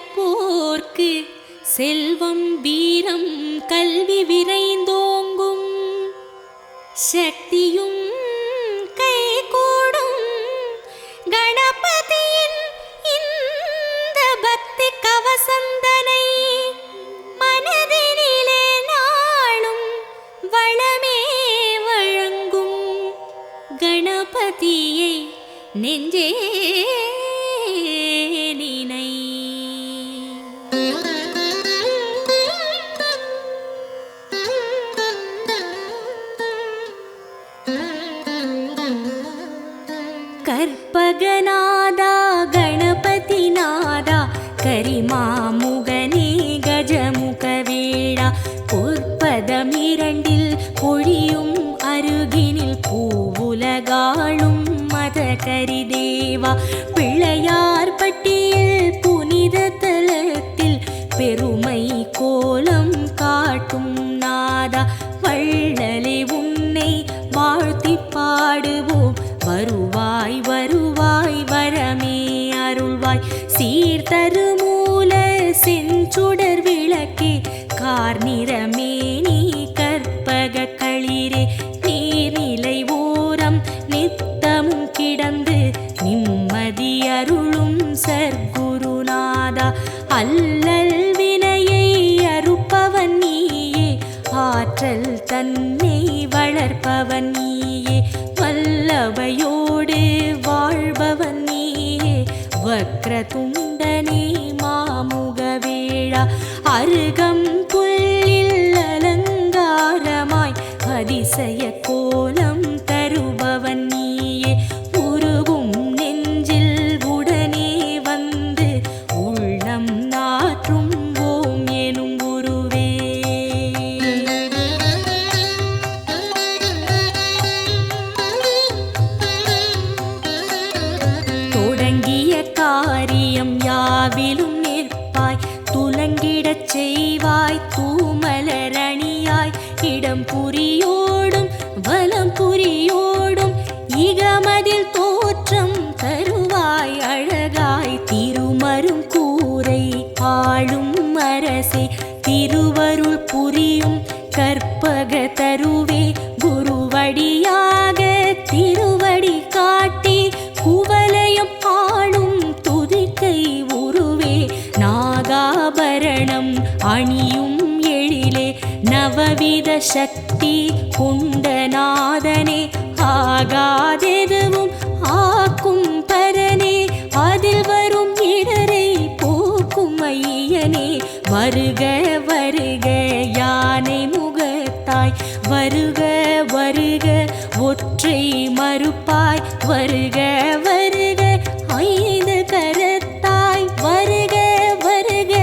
நினைப்போர்க்கு செல்வம் வீரம் கல்வி விரைந்தோங்கும், சக்தியும் கைகூடும். கணபதியின் இந்த பக்தி கவசந்தனை மனதினிலே நாளும் வளமே வழங்கும். கணபதியை நெஞ்சே நினை. கற்பகநாதா கணபதிநாதா கரிமாமுகனே கஜமுகவேளா, பொற்பதமிரண்டில் பொழியும் அருகினில் பூவுலகாளும் மத கரிதேவா, பிள்ளையார் பட்டியில் புனித தலத்தில் பெருமை கோலம் காட்டும் நாதா, வள்ளலே உன்னை வாழ்த்தி பாடுவோம். வருவாய் வருவாய் வரமே அருள்வாய், சீர்தருமூல செஞ்சுடர் விளக்கே கார்நிறமே நீ கற்பக களிரே, நீர்நிலை ஓரம் நித்தமும் கிடந்து நிம்மதி அருளும் சர்க்குருநாதா, அல்லல் வினையை அறுப்பவன் நீயே, ஆற்றல் தன்னை வளர்ப்பவன் நீயே, வல்லவையோடு வாழ்பவன் நீயே, வக்ரதுண்டனே மாமுகவேளா, அருகம் புல்லில் அலங்காரமாய் அதிசய கோலம் தருபவன் நீயே, உருகும் நெஞ்சில் உடனே வந்து உள்ளம் நாற்றும் ஓம் எனும் குருவே. தொடங்கிய காரியம் யாவிலும் நிற்பாய், துலங்கிடச் செய்வாய் தூமலரணியாய், இடம் புரியோடும் வலம் புரியோடும் இகமதில் தோற்றம் தருவாய் அழகாய், திருமரும் கூரை ஆளும் அரசே, திருவருள் புரியும் கற்பக தருவே, குருவடியாக திருவடி காட்டி குவலயம் ஆளும் துதிக்கை உருவே, நாகாபரணம் அணியும் எழிலே, நவவித சக்தி கொண்ட நாதனே, ஆகாதெதுவும் ஆக்கும் பரனே, அதில் வரும் இடரை போக்கும் ஐயனே, வருக வருக யானை முகத்தாய், வருக வருக ஒற்றை மறுப்பாய், வருக வருக ஐந்து கரத்தாய், வருக வருக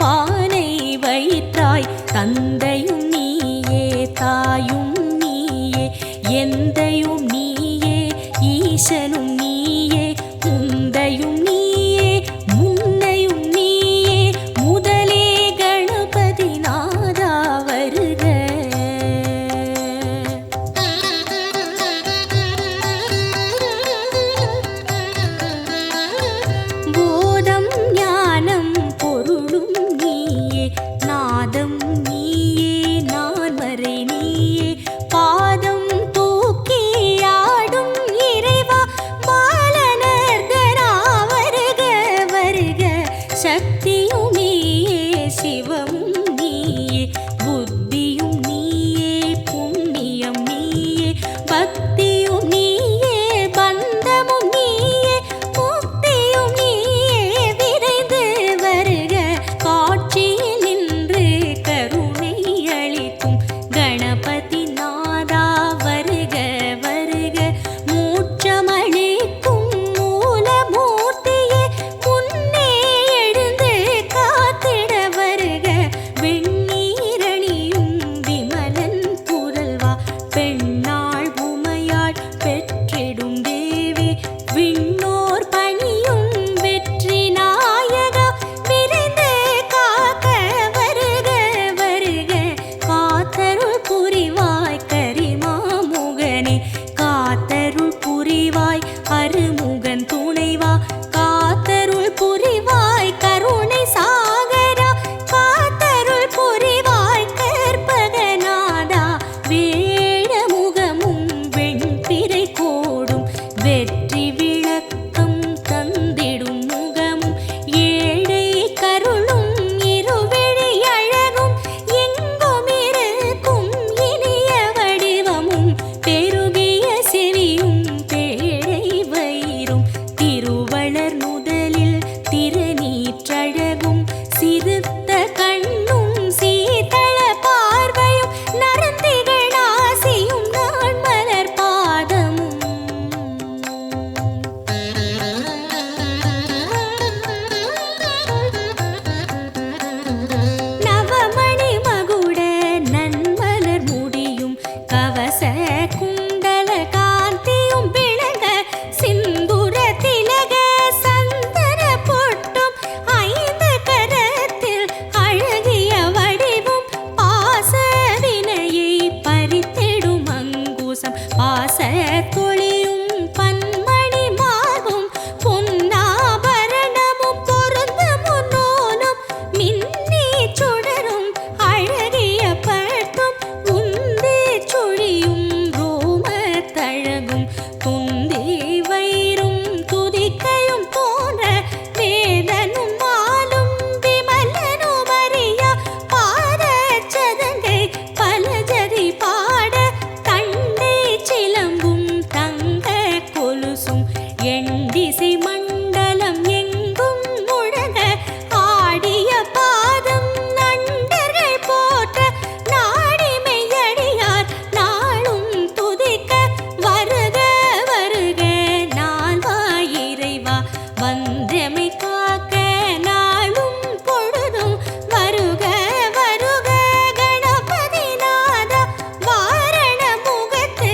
பானை வயிற்றாய், தந்தையும் நீயே தாயும் நீயே எந்தையும் நீயே ஈசனும் நீயே, முந்தையும் நீயே முன்னையும் நீயே, முதலே கணபதி நாதா வருக. போதம் ஞானம் பொருளும் நீயே, நாதம் நீயே நான்மறை நீயே, பாதம் தூக்கி ஆடும் இறைவா பாலனர்தனா வருக வருக, சக்தியும் நீயே சிவமும் நீயே, புத்தியும் நீயே புண்ணியம் நீயே, பக்தியும் நீயே பந்தமும் நீயே, முக்தியும் நீயே விரைந்து வருக, காட்சியில் நின்று கருணை அளிக்கும் கணபதி நாதா வருக வருக, மூச்சமளிக்கும் மூலமூர்த்தியே முன்னே எழுந்து காத்திட வருக, சிறுத்த கண்ணும் சீதள பார்வையும் நரந்திகள் ஆசியும் நான் மலர் பாதமும் நவமணி மகுட நன்மலர் முடியும் கவச குண்டல காந்தியும் விளங்க சிந்துர திலக சந்தன பொட்டும் ஐந்து கரத்தில் அழகிய வடிவும் பாச வினையை பறித்திடும் அங்குசம் பாச தொழியும் பன்மணி மார்பும் பொன்னாபரணமும் பொருந்த முன்னோனும் மின்னி சுடரும் அழகிய பட்டும் உந்தி சுழியும் ரோம தழகும் துந்தி வயிறும் துதிக்கையும் தோன்ற வேதனும் மாலும் விமலனும் அறியா பாத சதங்கை பலஜதி பாட தண்டை சிலம்பும் தங்க கொலுசும் எண்டிசை மண்டலம் எங்கும் முழங்க ஆடிய பாதம் நண்டர்கள் போற்ற நாடி மெய்யடியார் நாளும் துதிக்க வருக வருக நால்வாய் இறைவா வந்தமை காக்க நாளும் பொழுதும் வருக வருக கணபதி நாதா வாரண முகத்து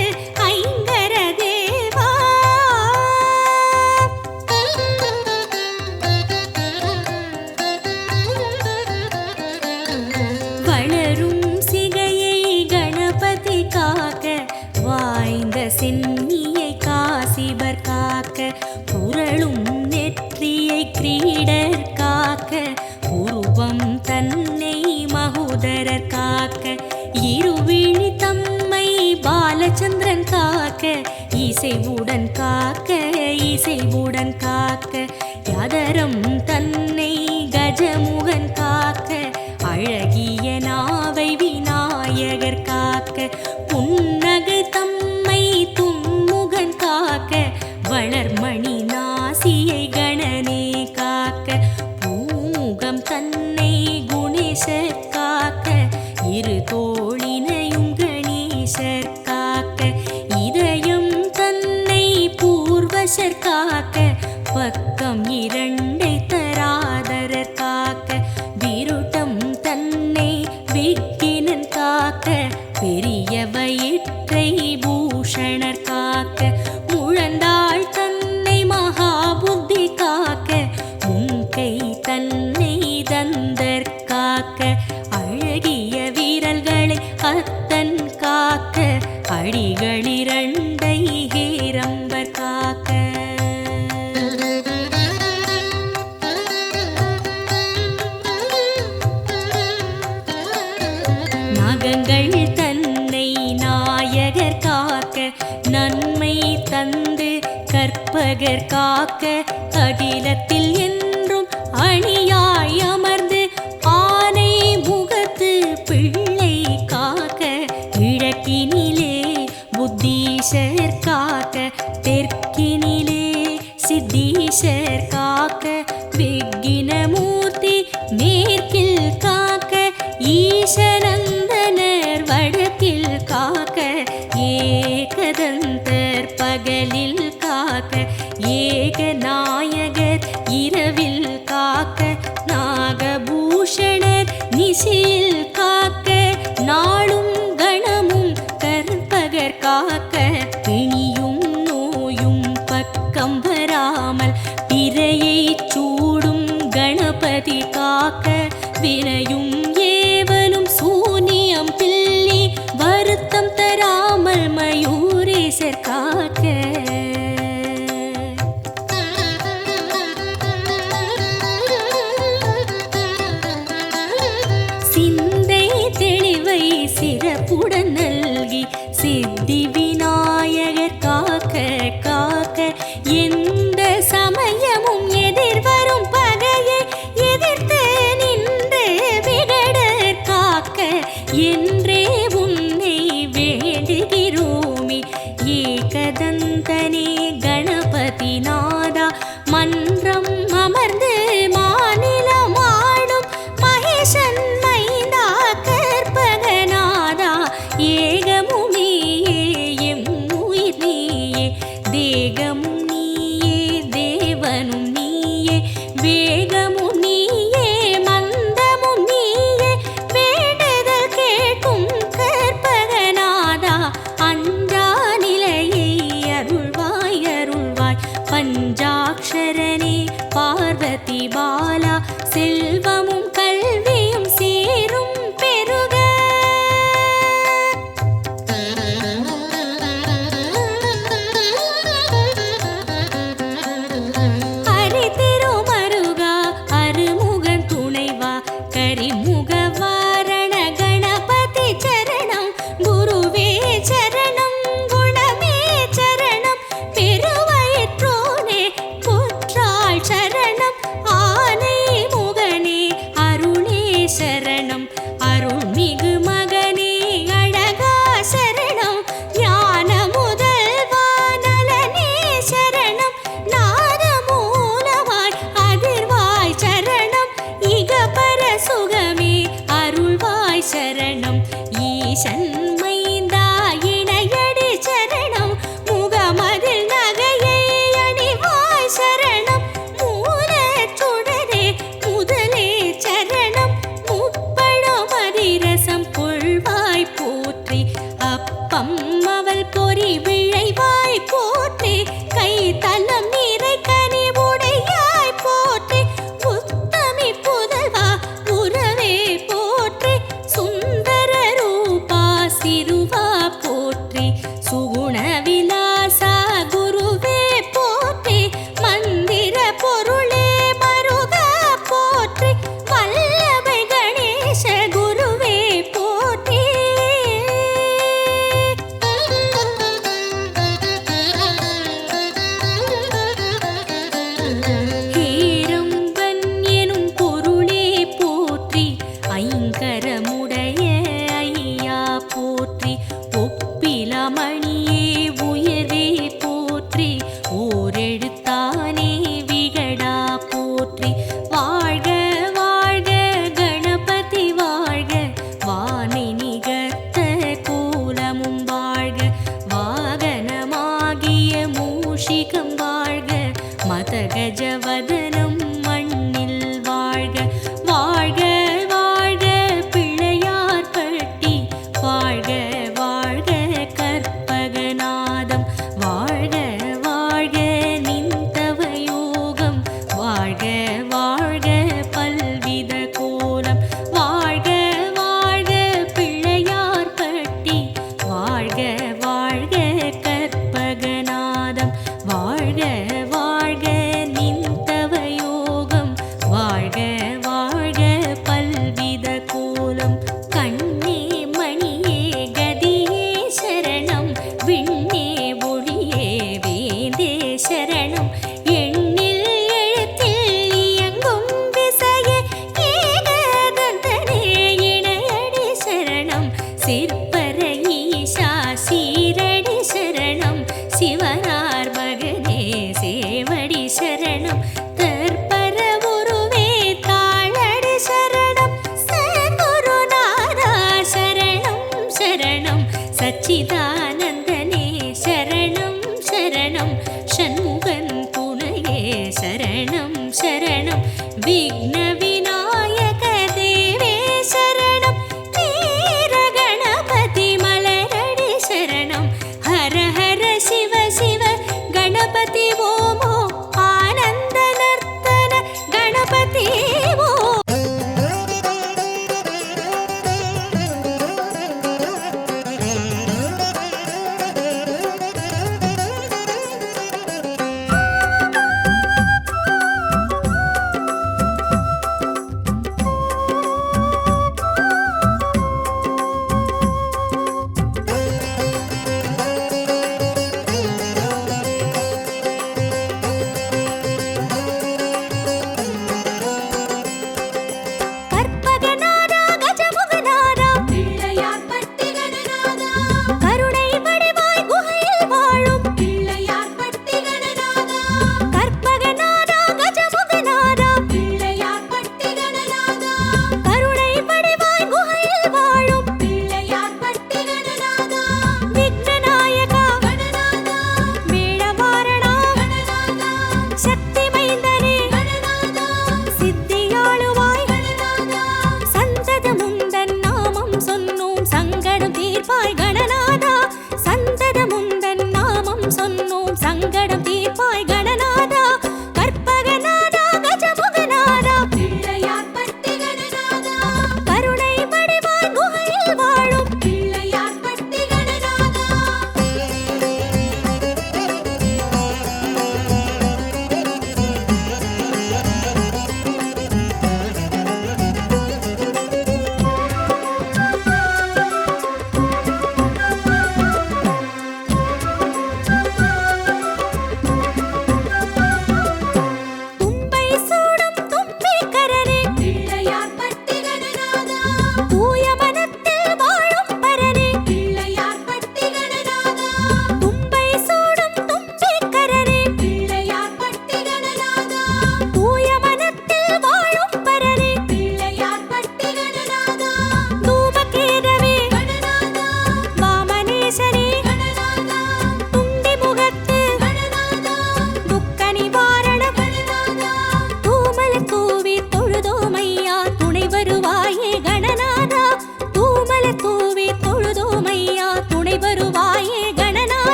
ஐங்கர தேவா வளரும் சிகையை கணபதி காக்க வாய்ந்த சென்னியை காசிபர் காக்க புரளும் நெற்றியை கிரீடர் காக்க உருவம் தன்னை மகோதரர் காக்க இருவிழி தம்மை பாலச்சந்திரன் காக்க இசைவுடன் காக்க இசைவுடன் காக்க யாதரம் தன்னை கஜமுகன் காக்க அழகிய நாவை விநாயகர் காக்க புன்னகை தம்மை தும்முகன் காக்க வளர்மணி நாசியை கணனே காக்க பூமுகம் தன்னை குணேசர் காக்க இரு தோளினையும் கணேசர் காக்க இதயம் தன்னை பூர்வசர் காக்க பக்கம் இரண்டை தராதரர் காக்க விருட்டம் தன்னை விக்கினன் காக்க பெரிய வயிற்றை பூஷணர் காக்க முழந்தாள் தன்னை மகாபுத்தி காக்க முன்கை தன்னை தந்தர் காக்க அழகிய வீரல்களை அத்தன் காக்க அடிகளிரண்டை ஹேரம்பர் காக்க நாகங்கள் தன்னை நாயகர் காக்க நன்மை தந்து கற்பகர் காக்க அகிலத்தில் என்றும் அணியாய் அமர்ந்து ஆனை முகத்து பிள்ளை காக்க கிழக்கினிலே புத்தீஷர் காக்க தெற்கினிலே சித்தீஷர் காக்க விக்கினமூர்த்தி மேற்கில் காக்க ஈசனந்தனர் வடக்கில் காக்க ஏகதந்தர் பகலில் காக்க ஏகநாயகர் இரவில் காக்க நாகபூஷணர் நிசியில் காக்க நாளும் கணமும் கற்பகர் காக்க பிணியும் நோயும் பக்கம் வராமல் பிறையை சூடும் கணபதி காக்க வினையும் ஏவலும் சூனியம் பில்லி வருத்தம் தராமல் மயூரேசர் காக்க சிந்தை தெளிவை சிறப்புடன் நல்கி சித்தி விநாயகர் காக்க காக்க எந்த சமயமும் எதிர்வரும் பகையை எதிர்த்து நின்று விகடர் காக்க என்றே உன்னை வேண்டுகிறோமே ஏகதந்தனே கணபதி நாதா மன்றம் அமர்ந்து மாநிலம் ஆடும் ஈசன் மைந்தா இணையடி சரணம் முகமதில் நகையை அணிவாய் சரணம் மூலச் சுடரே முதலே சரணம் முப்பழம் அதிரசம் கொள்வாய் போற்றி அப்பம் அவள் பொறி விழைவாய் போற்றி கை தலம் நீரை கனி உடையாய் போற்றி உத்தமி புதல்வா உறவே போற்றி சுந்தர ரூபா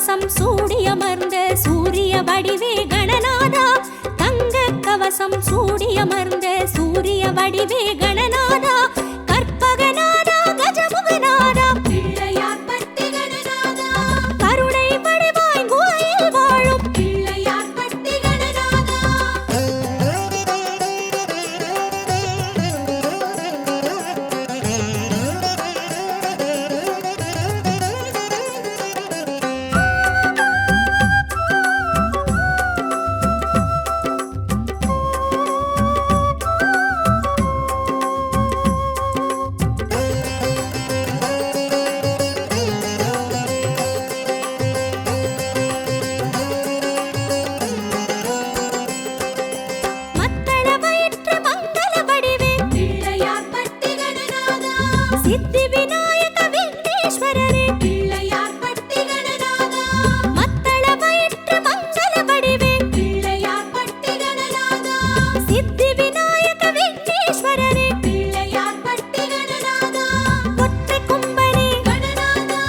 கவசம் சூடியமர்ந்த சூரிய வடிவே கணநாதா தங்க கவசம் சூடியமர்ந்த சூரிய வடிவே கணநாதா கற்பகநாதா கஜமுகநாதா பிள்ளையார்பட்டி கணநாதா கருணை வடிவாய் குகையில் வாழும் பிள்ளையார்பட்டி கணநாதா சித்தி விநாயக விக்னேஸ்வரரே பிள்ளையார்பட்டி கணநாதா மத்தள வயிற்று மங்கள வடிவே பிள்ளையார்பட்டி கணநாதா சித்தி விநாயக விக்னேஸ்வரரே பிள்ளையார்பட்டி கணநாதா ஒற்றை கும்பரே கணநாதா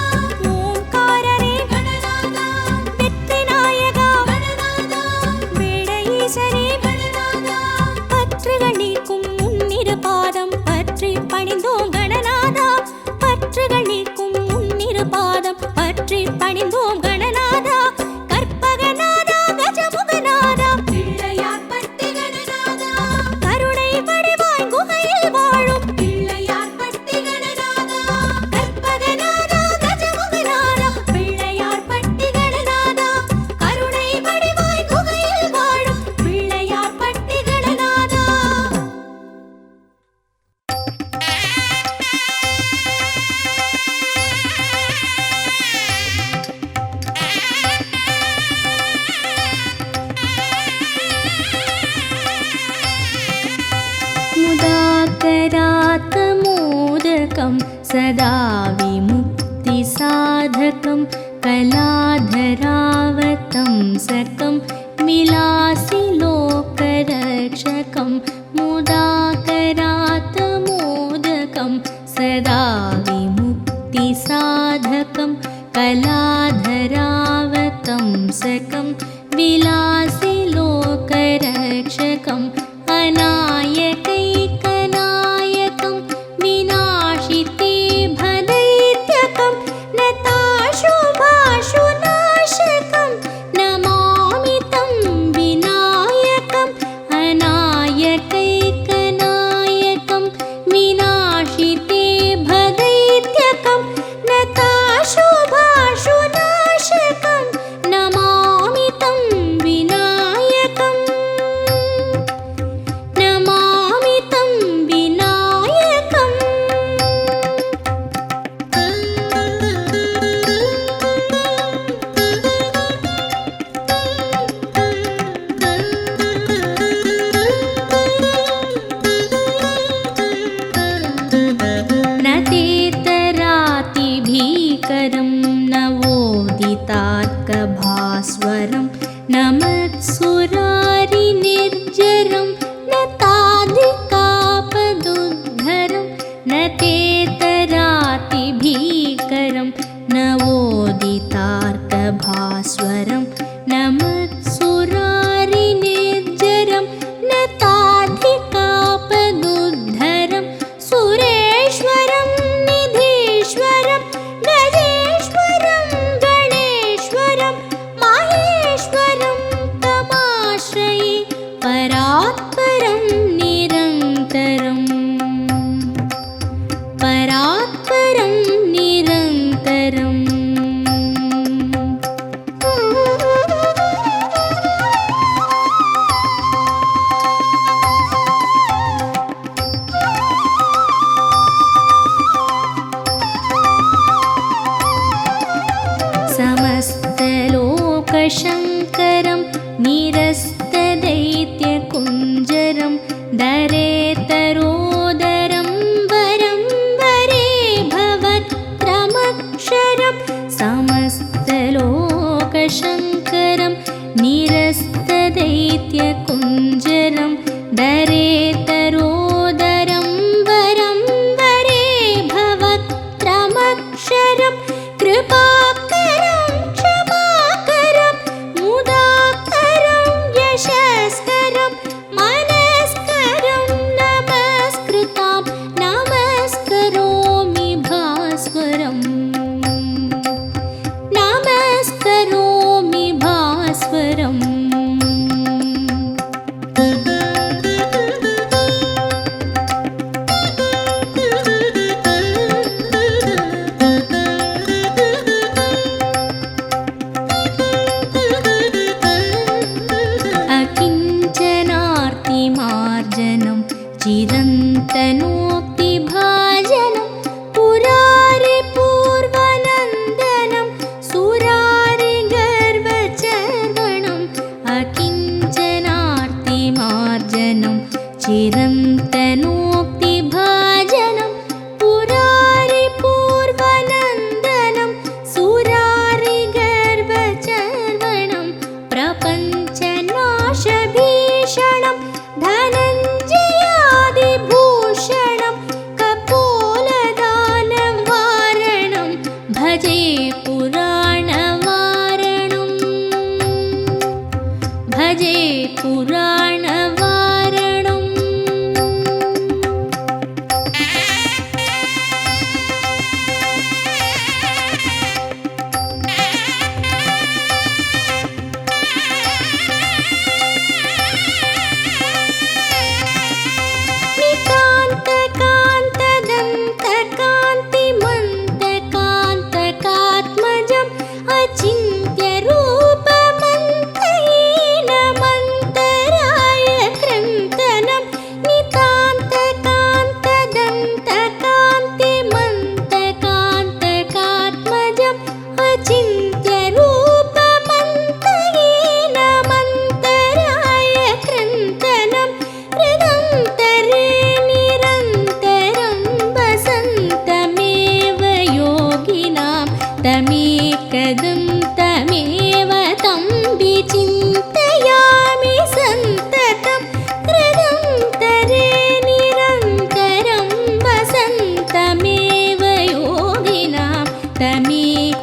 ஓம்காரரே கணநாதா வெற்றி நாயகா கணநாதா வேட ஈசரே கணநாதா பற்றுகள் நீக்கும் முன்னிரு பாதம் பற்றி பணிந்தோம் கணநாதா பற்றுகள் நீக்கும் முன்னிரு பாதம் பற்றி பணிந்தோம் கணநாதா கற்பகநாதா கஜமுகநாதா பிள்ளையார்பட்டி கணநாதா கருணை வடிவாய் குகையில் வாழும் பிள்ளையார்பட்டி கணநாதா கற்பகநாதா கஜமுகநாதா பிள்ளையார்பட்டி கணநாதா கருணை வடிவாய் குகையில் வாழும் பிள்ளையார்பட்டி கணநாதா मुदाकरात्मोदकं सदा विमुक्तिसाधकं कलाधरावतंसकं विलासिलोकरक्षकं मुदाकरात्मोदकं सदा विमुक्तिसाधकं कलाधरावतंसकं विलासिलोकरक्षकम् अनायकैकनायकं विनाशिते भदैत्यकं नताशुभाशुनाशकं नमामि तं विनायकम् अनायकैकनायकं विनाशिते भदैत्यकं नताशुभाशुनाशकं नमामि तं विनायकम् नमामि तं विनायकम् न तेतरातिभीकरं नवोदितार्कभास्वरं न मत्सुरारिनिर्जरं न ताधिकापदुद्धरं न तेतरातिभीकरं नवोदितार्कभास्वरं न मत्सुरारिनिर्जरं न ताधिकापदुद्धरं सुरेश्वरं निधीश्वरं गजेश्वरं गणेश्वरं माहेश्वरं तमाश्रये परात्परं निरन्तरम् परात्परं निरन्तरम् समस्तलोकशङ्करं निरस्तदैत्यकुञ्जरं दरेतरोदरं वरं वरे भवत्रमक्षरं समस्तलोकशङ्करं निरस्तदैत्यकुञ्जरं दरेतरोदरं वरं वरे भवत्रमक्षरं कृपाकरं क्षमा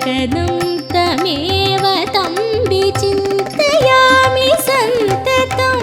एकदं तमेव तं विचिन्तयामि सन्ततम्